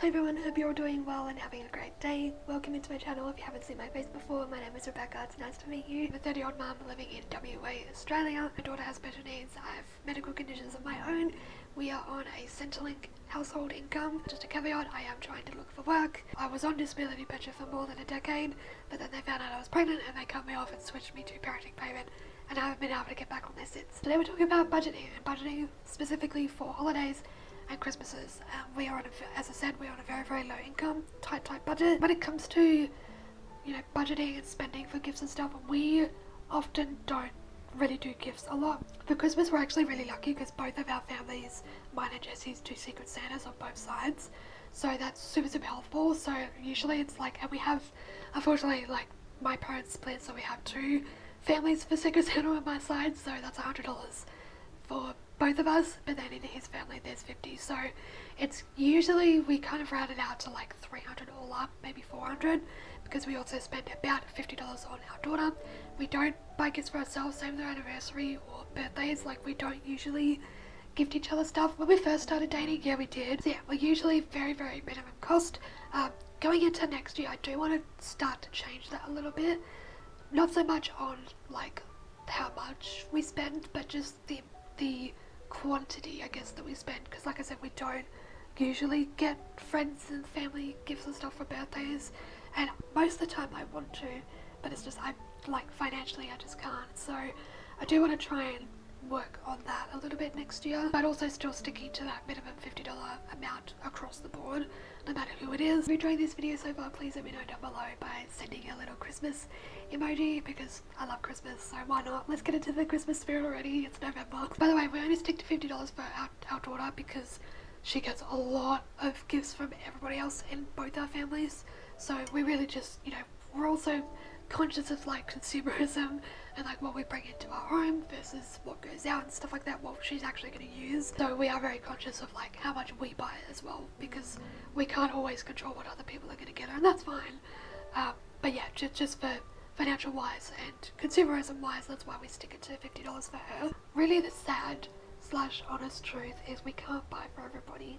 Hi everyone, hope you're all doing well and having a great day. Welcome into my channel. If you haven't seen my face before, my name is Rebecca. It's nice to meet you. I'm a 30-year-old mum living in WA, Australia. My daughter has special needs. I have medical conditions of my own. We are on a Centrelink household income. Just a caveat, I am trying to look for work. I was on disability pension for more than a decade, but then they found out I was pregnant and they cut me off and switched me to parenting payment, and I haven't been able to get back on their sits. Today we're talking about budgeting, and budgeting specifically for holidays and Christmases. We are on as I said, we're on a very, very low income, tight budget. When it comes to, budgeting and spending for gifts and stuff, we often don't really do gifts a lot. For Christmas, we're actually really lucky because both of our families, mine and Jesse's, do Secret Santas on both sides. So that's super, super helpful. So usually it's like, and we have, unfortunately, like my parents split, so we have two families for Secret Santa on my side. So that's $100 for both of us, but then in his family there's 50, so it's usually we kind of round it out to like 300 all up, maybe 400, because we also spend about $50 on our daughter. We don't buy gifts for ourselves, same with our anniversary or birthdays. Like, we don't usually gift each other stuff. When we first started dating, yeah, we did. So yeah, we're usually very, very minimum cost. Going into next year, I do want to start to change that a little bit, not so much on like how much we spend, but just the quantity, I guess, that we spend, because like I said, we don't usually get friends and family gifts and stuff for birthdays, and most of the time I want to, but it's just I'm like financially I just can't. So I do want to try and work on that a little bit next year, but also still sticking to that minimum $50 amount across the board, no matter who it is. If you're enjoying this video so far, please let me know down below by sending a little Christmas emoji, because I love Christmas, so why not? Let's get into the Christmas spirit already. It's November. By the way, we only stick to $50 for our daughter because she gets a lot of gifts from everybody else in both our families, so we really just, we're also conscious of like consumerism and like what we bring into our home versus what goes out and stuff like that, what she's actually going to use. So we are very conscious of like how much we buy as well, because we can't always control what other people are going to get her, and that's fine. But yeah, just for financial wise and consumerism wise, that's why we stick it to $50 for her. Really, the sad / honest truth is we can't buy for everybody,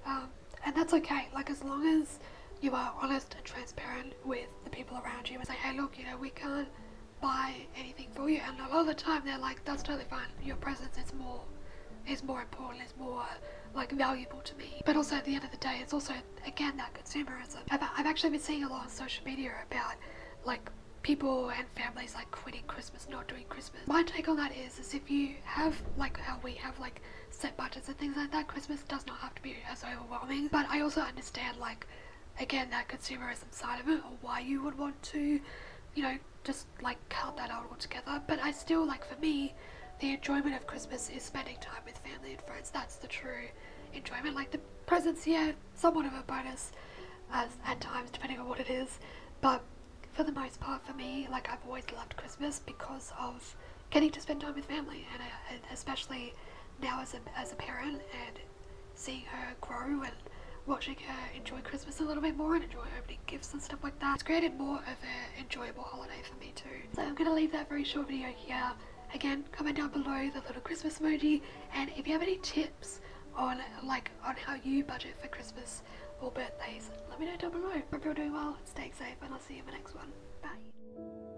and that's okay. Like, as long as you are honest and transparent with the people around you and say, hey look, we can't buy anything for you, and a lot of the time they're like, that's totally fine, your presence is more important, is more like valuable to me. But also at the end of the day, it's also again that consumerism. I've actually been seeing a lot on social media about like people and families like quitting Christmas, not doing Christmas. My take on that is if you have like how we have like set budgets and things like that, Christmas does not have to be as overwhelming. But I also understand like, again, that consumerism side of it, or why you would want to, just like cut that out altogether. But I still, like, for me, the enjoyment of Christmas is spending time with family and friends. That's the true enjoyment. Like, the presents, yeah, somewhat of a bonus as at times, depending on what it is. But for the most part, for me, like, I've always loved Christmas because of getting to spend time with family, and especially now as a parent, and seeing her grow and watching her enjoy Christmas a little bit more and enjoy opening gifts and stuff like that. It's created more of an enjoyable holiday for me too. So I'm going to leave that very short video here. Again, comment down below the little Christmas emoji, and if you have any tips on how you budget for Christmas or birthdays, let me know down below. Hope you're doing well and staying safe, and I'll see you in the next one. Bye.